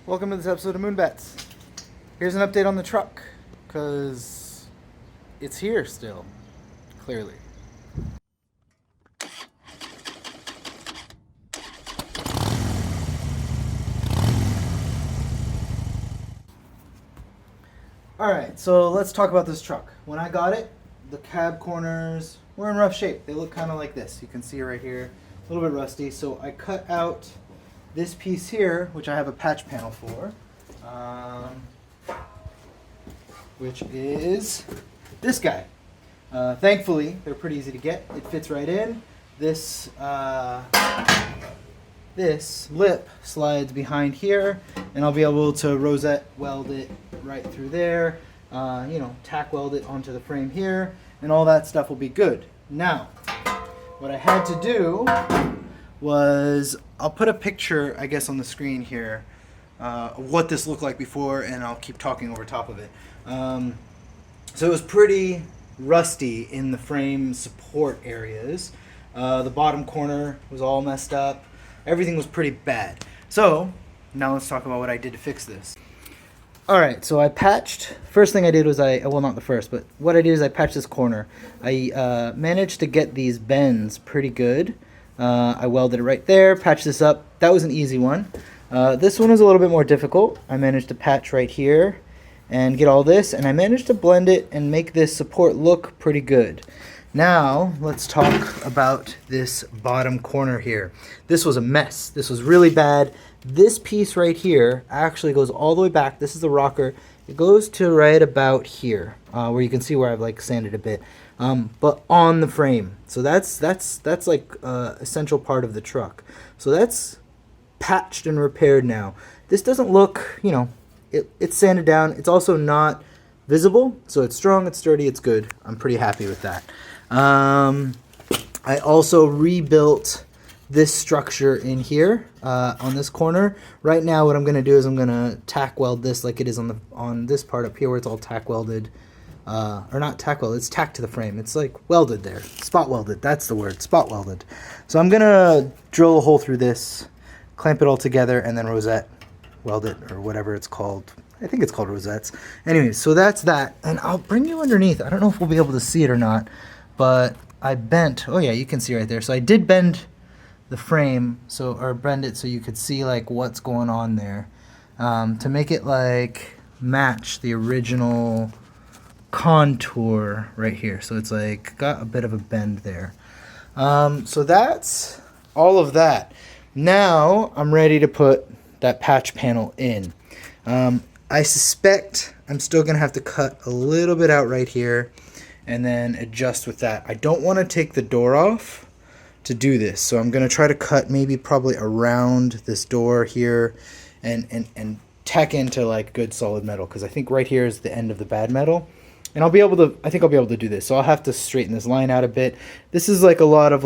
Welcome to this episode of Moonbets. Here's an update on the truck, because it's here still, clearly. Alright, so let's talk about this truck. When I got it, the cab corners were in rough shape. They look kind of like this. You can see right here, a little bit rusty. So I cut out this piece here, which I have a patch panel for, which is this guy. Thankfully, they're pretty easy to get. It fits right in. This lip slides behind here, and I'll be able to rosette weld it right through there, tack weld it onto the frame here, and all that stuff will be good. Now, what I had to do was, I'll put a picture, I guess, on the screen here of what this looked like before, and I'll keep talking over top of it. So it was pretty rusty in the frame support areas. The bottom corner was all messed up. Everything was pretty bad. So now let's talk about what I did to fix this. Alright, so I patched, first thing I did was well, not the first, but what I did is I patched this corner. I managed to get these bends pretty good. I welded it right there, patched this up. That was an easy one. This one was a little bit more difficult. I managed to patch right here and get all this, and I managed to blend it and make this support look pretty good. Now, let's talk about this bottom corner here. This was a mess. This was really bad. This piece right here actually goes all the way back. This is the rocker. It goes to right about here, where you can see where I've sanded a bit, but on the frame. So that's like essential part of the truck. So that's patched and repaired now. This doesn't look, it's sanded down. It's also not visible, so it's strong, it's sturdy, it's good. I'm pretty happy with that. I also rebuilt this structure in here on this corner. Right now what I'm going to do is I'm going to tack weld this like it is on this part up here where it's all tack welded. Or not tack welded, it's tacked to the frame. It's like welded there. Spot welded, that's the word, spot welded. So I'm going to drill a hole through this, clamp it all together, and then rosette weld it, or whatever it's called. I think it's called rosettes. Anyways, so that's that. And I'll bring you underneath. I don't know if we'll be able to see it or not, but I bent, oh yeah, you can see right there. So I did bend the frame, or bend it so you could see what's going on there, to make it match the original contour right here. So it's got a bit of a bend there. So that's all of that. Now I'm ready to put that patch panel in. I suspect I'm still gonna have to cut a little bit out right here and then adjust with that. I don't want to take the door off to do this, so I'm gonna try to cut probably around this door here and tack into good solid metal, because I think right here is the end of the bad metal, and I think I'll be able to do this. So I'll have to straighten this line out a bit. This is a lot of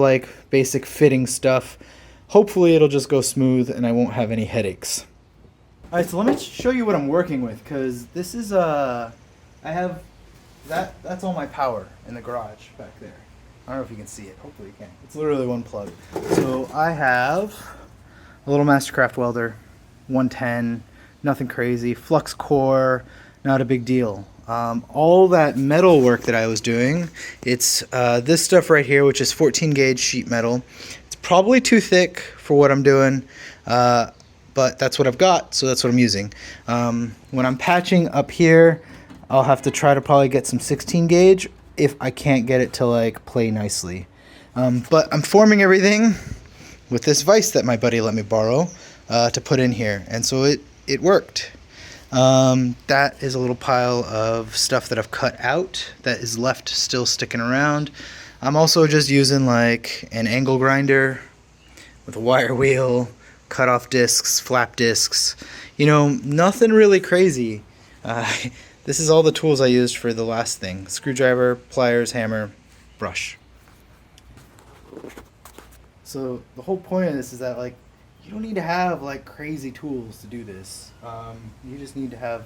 basic fitting stuff. Hopefully it'll just go smooth and I won't have any headaches. Alright, so let me show you what I'm working with, because this is I have that's all my power in the garage back there. I don't know if you can see it. Hopefully you can. It's literally one plug. So I have a little Mastercraft welder, 110, nothing crazy, flux core, not a big deal. All that metal work that I was doing, it's this stuff right here, which is 14 gauge sheet metal. It's probably too thick for what I'm doing, but that's what I've got, so that's what I'm using. When I'm patching up here, I'll have to try to probably get some 16 gauge if I can't get it to play nicely. But I'm forming everything with this vise that my buddy let me borrow to put in here, and so it worked. That is a little pile of stuff that I've cut out that is left still sticking around. I'm also just using an angle grinder with a wire wheel, cut off discs, flap discs, nothing really crazy. This is all the tools I used for the last thing: screwdriver, pliers, hammer, brush. So the whole point of this is that you don't need to have crazy tools to do this. You just need to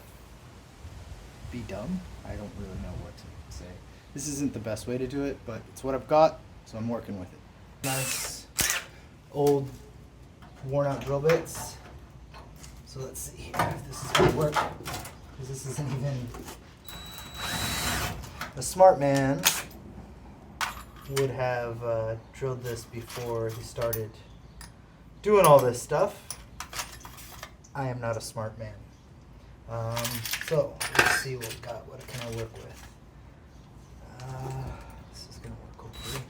be dumb. I don't really know what to say. This isn't the best way to do it, but it's what I've got, so I'm working with it. Nice old worn out drill bits. So let's see here if this is going to work, because this isn't even... A smart man would have drilled this before he started doing all this stuff. I am not a smart man. So let's see what we got. What can I work with? This is going to work hopefully.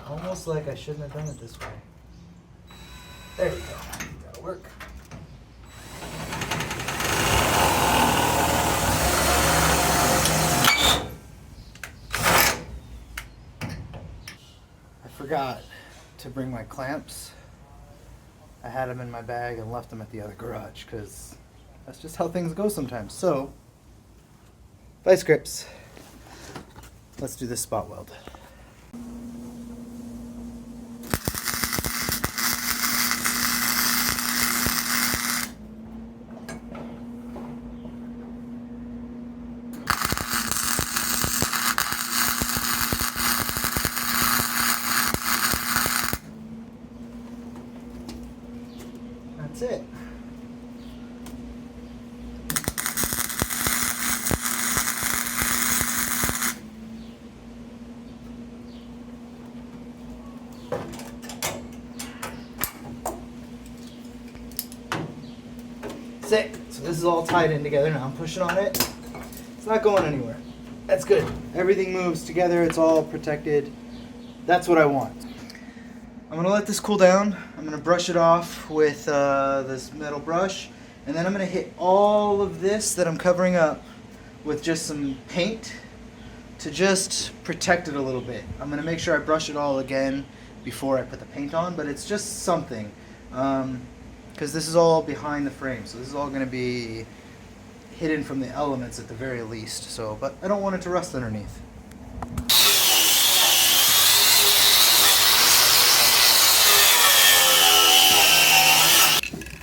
Almost like I shouldn't have done it this way. There we go. That'll work. I forgot to bring my clamps. I had them in my bag and left them at the other garage because that's just how things go sometimes. So, vice grips. Let's do this spot weld. That's it. That's it. So this is all tied in together now. I'm pushing on it. It's not going anywhere. That's good. Everything moves together. It's all protected. That's what I want. I'm going to let this cool down. I'm going to brush it off with this metal brush. And then I'm going to hit all of this that I'm covering up with just some paint to just protect it a little bit. I'm going to make sure I brush it all again before I put the paint on, but it's just something. Because this is all behind the frame, so this is all going to be hidden from the elements at the very least. So, but I don't want it to rust underneath.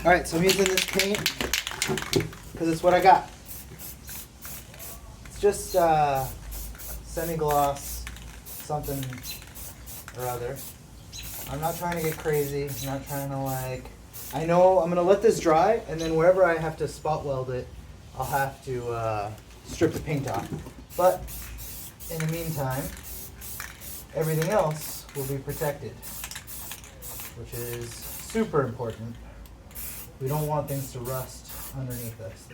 Alright, so I'm using this paint because it's what I got. It's just semi-gloss something or other. I'm not trying to get crazy. I'm not trying to like... I know I'm going to let this dry, and then wherever I have to spot weld it, I'll have to strip the paint off. But in the meantime, everything else will be protected, which is super important. We don't want things to rust underneath us,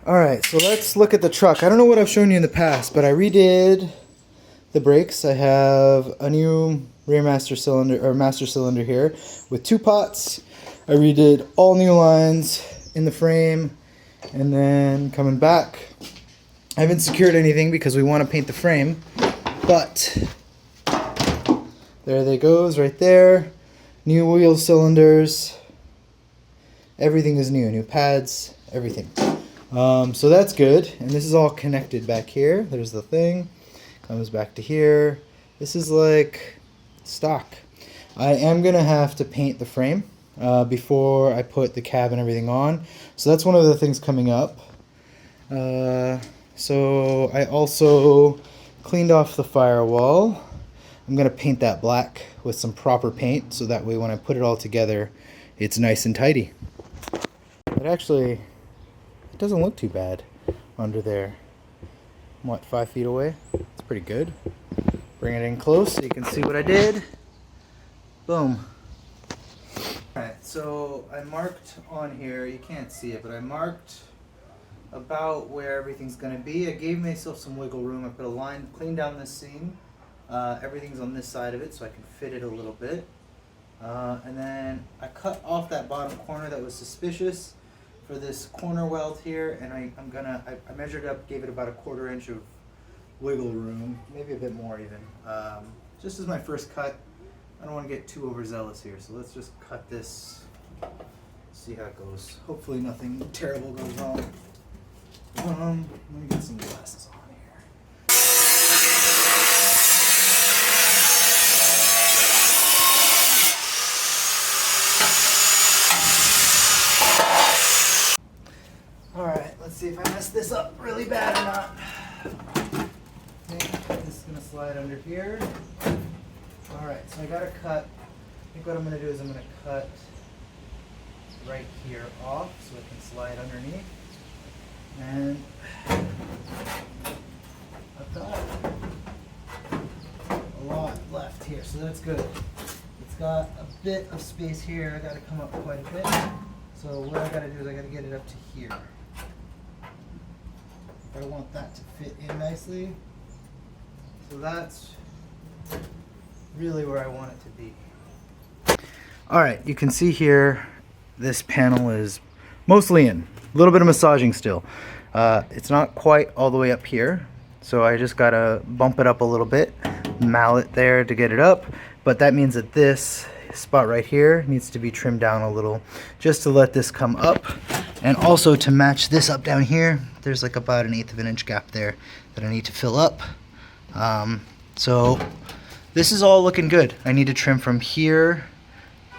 though. Alright, so let's look at the truck. I don't know what I've shown you in the past, but I redid the brakes. I have a new rear master cylinder here with 2 pots. I redid all new lines in the frame, and then coming back, I haven't secured anything because we want to paint the frame, but there they goes right there. New wheel cylinders. Everything is new. New pads. Everything. So that's good. And this is all connected back here. There's the thing. Comes back to here. This is like stock. I am going to have to paint the frame before I put the cab and everything on. So that's one of the things coming up. So I also cleaned off the firewall. I'm going to paint that black with some proper paint so that way when I put it all together it's nice and tidy. But actually, it doesn't look too bad under there. I'm, what, 5 feet away? It's pretty good. Bring it in close so you can see what I did. Boom. Alright, so I marked on here, you can't see it, but I marked about where everything's going to be. I gave myself some wiggle room. I put a line clean down this seam. Everything's on this side of it so I can fit it a little bit. And then I cut off that bottom corner that was suspicious for this corner weld here, and I measured up, gave it about a 1/4 inch of wiggle room, maybe a bit more even. Just as my first cut, I don't want to get too overzealous here, so let's just cut this, see how it goes. Hopefully nothing terrible goes wrong. Let me get some glasses on here. Alright, let's see if I mess this up really bad or not. Okay, this is going to slide under here. Alright, so I gotta cut, I think what I'm gonna do is I'm gonna cut right here off so it can slide underneath. And I've got a lot left here, so that's good. It's got a bit of space here. I gotta come up quite a bit. So what I gotta do is I gotta get it up to here. I want that to fit in nicely. So that's really where I want it to be. Alright, you can see here this panel is mostly in. A little bit of massaging still. It's not quite all the way up here, so I just gotta bump it up a little bit, mallet there to get it up, but that means that this spot right here needs to be trimmed down a little just to let this come up, and also to match this up down here. There's like about 1/8 of an inch gap there that I need to fill up. So this is all looking good. I need to trim from here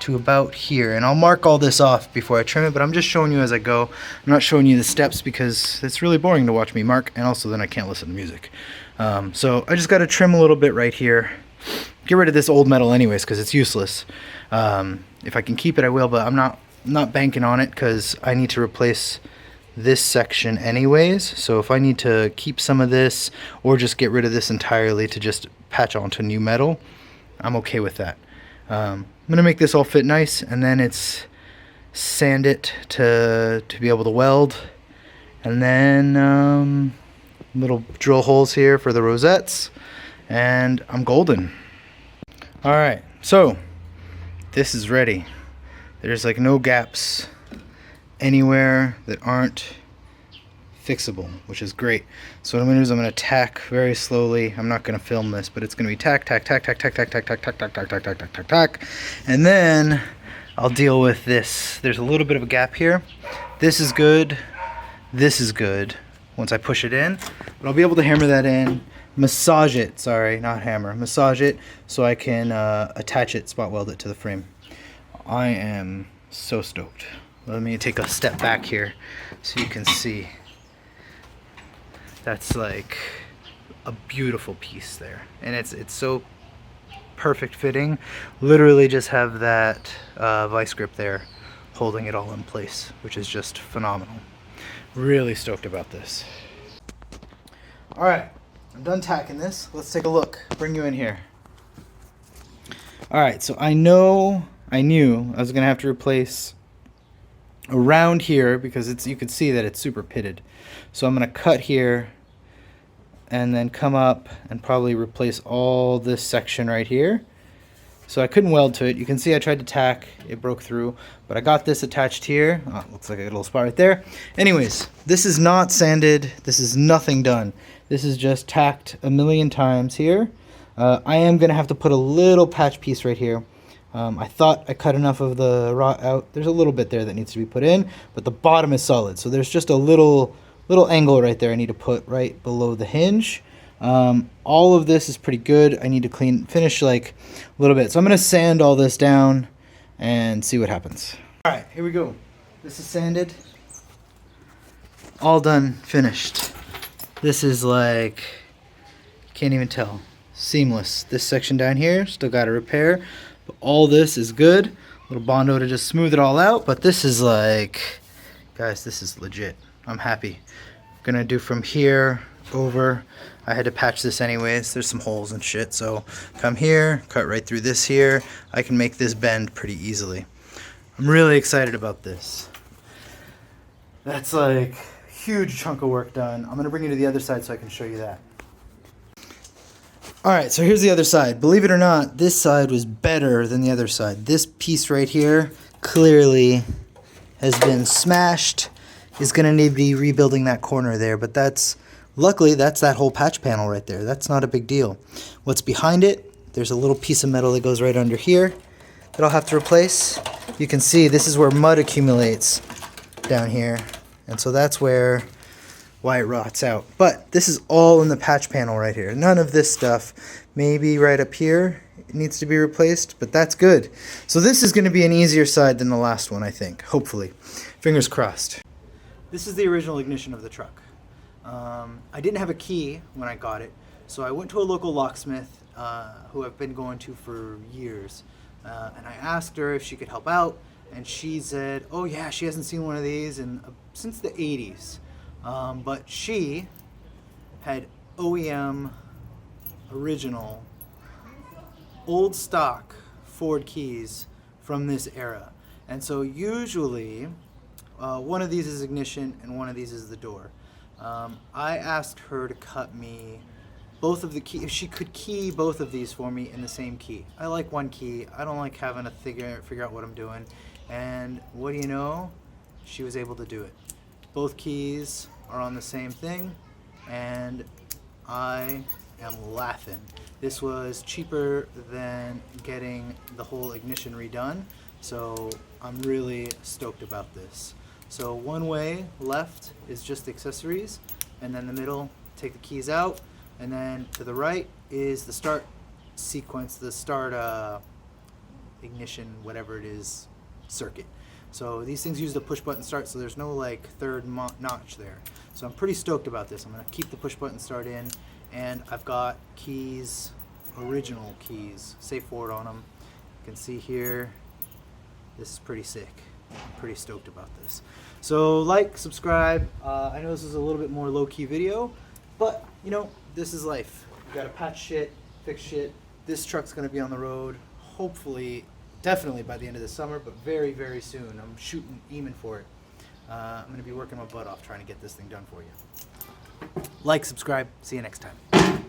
to about here, and I'll mark all this off before I trim it, but I'm just showing you as I go. I'm not showing you the steps because it's really boring to watch me mark, and also then I can't listen to music. So I just got to trim a little bit right here. Get rid of this old metal anyways because it's useless. If I can keep it I will, but I'm not banking on it because I need to replace this section anyways. So if I need to keep some of this or just get rid of this entirely to just patch onto new metal, I'm okay with that. I'm gonna make this all fit nice, and then it's sand it to be able to weld, and then little drill holes here for the rosettes, and I'm golden. Alright, so this is ready. There's like no gaps anywhere that aren't fixable, which is great. So what I'm going to do is I'm going to tack very slowly. I'm not going to film this, but it's going to be tack, tack, tack, tack, tack, tack, tack, tack, tack, tack, tack, tack, tack, tack, tack, tack, and then I'll deal with this. There's a little bit of a gap here. This is good. This is good once I push it in, but I'll be able to hammer that in, massage it, sorry, not hammer, massage it so I can attach it, spot weld it to the frame. I am so stoked. Let me take a step back here so you can see. That's like a beautiful piece there, and it's so perfect fitting. Literally just have that vice grip there holding it all in place, which is just phenomenal. Really stoked about this. Alright, I'm done tacking this. Let's take a look. Bring you in here. Alright, so I knew I was gonna have to replace around here because you can see that it's super pitted. So I'm going to cut here and then come up and probably replace all this section right here. So I couldn't weld to it. You can see I tried to tack, it broke through, but I got this attached here. Oh, looks like a little spot right there. Anyways, this is not sanded. This is nothing done. This is just tacked a million times here. I am going to have to put a little patch piece right here. I thought I cut enough of the rot out. There's a little bit there that needs to be put in, but the bottom is solid. So there's just a little angle right there I need to put right below the hinge. All of this is pretty good. I need to finish like a little bit. So I'm going to sand all this down and see what happens. All right, here we go. This is sanded. All done, finished. This is like, can't even tell. Seamless. This section down here, still got to repair. But all this is good. A little Bondo to just smooth it all out. But this is like, guys, this is legit. I'm happy. Gonna do from here over. I had to patch this anyways. There's some holes and shit. So come here, cut right through this here. I can make this bend pretty easily. I'm really excited about this. That's like a huge chunk of work done. I'm gonna bring you to the other side so I can show you that. Alright, so here's the other side. Believe it or not, this side was better than the other side. This piece right here clearly has been smashed. Is going to need to be rebuilding that corner there, but luckily that's that whole patch panel right there. That's not a big deal. What's behind it, there's a little piece of metal that goes right under here that I'll have to replace. You can see this is where mud accumulates down here, and so that's why it rots out. But this is all in the patch panel right here. None of this stuff. Maybe right up here it needs to be replaced, but that's good. So this is going to be an easier side than the last one, I think. Hopefully. Fingers crossed. This is the original ignition of the truck. I didn't have a key when I got it, So I went to a local locksmith who I've been going to for years, and I asked her if she could help out, and she said, oh yeah, she hasn't seen one of these since the 80s, but she had OEM original old stock Ford keys from this era. And so usually one of these is ignition and one of these is the door. I asked her to cut me both of the key, if she could key both of these for me in the same key. I like one key. I don't like having to figure out what I'm doing. And what do you know? She was able to do it. Both keys are on the same thing, and I am laughing. This was cheaper than getting the whole ignition redone, so I'm really stoked about this. So one way left is just accessories, and then the middle, take the keys out, and then to the right is the start sequence, the start ignition, whatever it is, circuit. So these things use the push button start, so there's no like third notch there. So I'm pretty stoked about this. I'm gonna keep the push button start in, and I've got keys, original keys, safe forward on them. You can see here, this is pretty sick. I'm pretty stoked about this. So like, subscribe. I know this is a little bit more low-key video, but you know, this is life. You gotta patch shit, fix shit. This truck's gonna be on the road, hopefully, definitely by the end of the summer, but very, very soon. I'm aiming for it. I'm gonna be working my butt off trying to get this thing done for you. Like, subscribe, see you next time.